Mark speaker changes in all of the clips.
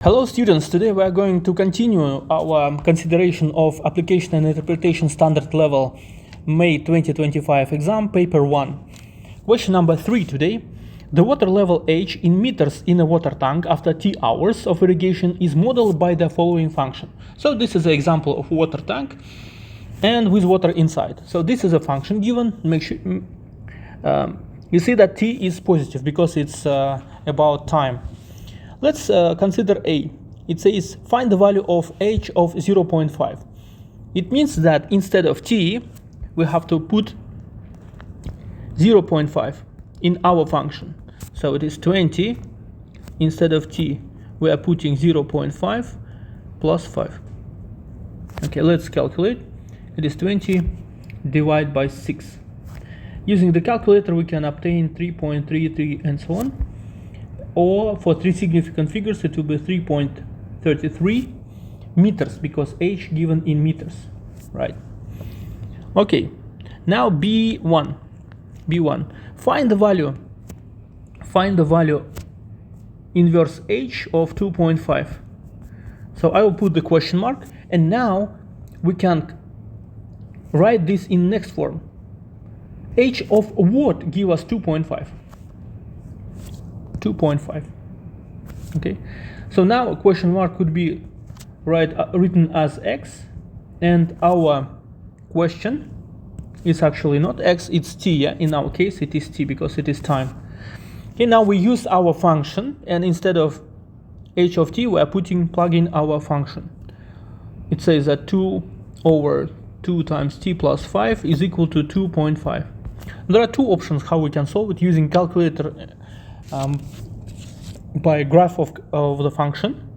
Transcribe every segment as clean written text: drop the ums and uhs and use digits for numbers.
Speaker 1: Hello students, today we are going to continue our consideration of Application and Interpretation Standard Level May 2025 exam, paper 1. Question number 3 today. The water level H in meters in a water tank after T hours of irrigation is modeled by the following function. So this is an example of water tank and with water inside. So this is a function given. Make sure you see that T is positive because it's about time. Let's consider A. It says find the value of H of 0.5. It means that instead of T, we have to put 0.5 in our function. So it is 20. Instead of T, we are putting 0.5 plus 5. Okay, let's calculate. It is 20 divided by 6. Using the calculator, we can obtain 3.33 and so on. Or for three significant figures, it will be 3.33 meters because H given in meters, right? Okay, now B1. Find the value inverse H of 2.5. So I will put the question mark, and now we can write this in next form. H of what give us 2.5? 2.5. Okay, so now a question mark could be written as X, and our question is actually not X, it's T. Yeah, in our case it is T because it is time. Okay, now we use our function, and instead of H of T, we are plugging our function. It says that 2 over 2 times T plus 5 is equal to 2.5. There are two options how we can solve it: using calculator by graph of the function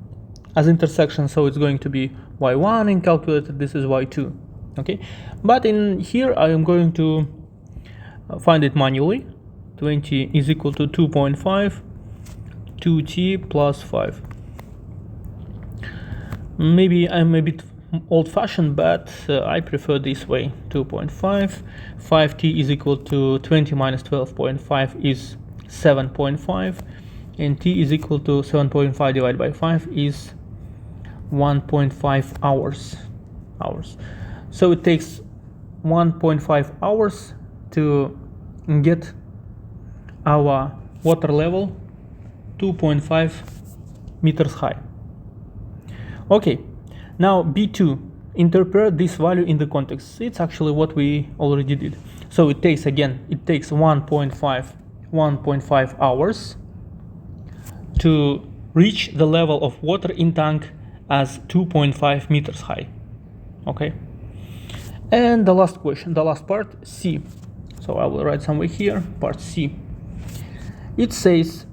Speaker 1: as intersection, so it's going to be y1 in calculator, this is y2. Okay, but in here I am going to find it manually. 20 is equal to 2.5 2t plus 5. Maybe I'm a bit old-fashioned, but I prefer this way. 2.5 5t is equal to 20 minus 12.5 is 7.5, and t is equal to 7.5 divided by 5 is 1.5 hours. So it takes 1.5 hours to get our water level 2.5 meters high. Okay, now B2, interpret this value in the context. It's actually what we already did. So it takes 1.5 hours to reach the level of water in tank as 2.5 meters high. Okay, and the last question, the last part, C. So I will write somewhere here, part C. It says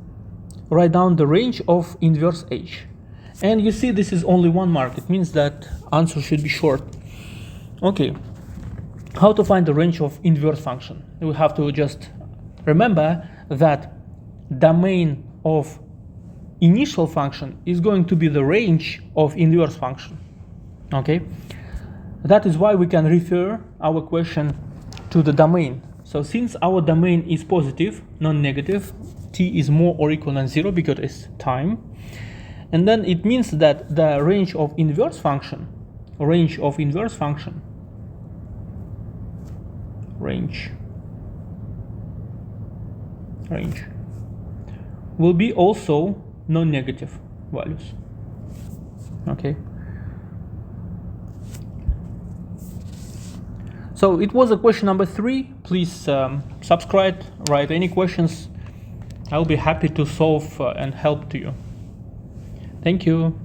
Speaker 1: write down the range of inverse H, and you see this is only one mark. It means that answer should be short. Okay, how to find the range of inverse function? We have to just remember that domain of initial function is going to be the range of inverse function. Okay, that is why we can refer our question to the domain. So since our domain is positive, non-negative, t is more or equal than 0 because it's time, and then it means that the range of inverse function will be also non-negative values. Okay, so it was a question number 3. Please subscribe, write any questions. I'll be happy to solve and help to you. Thank you.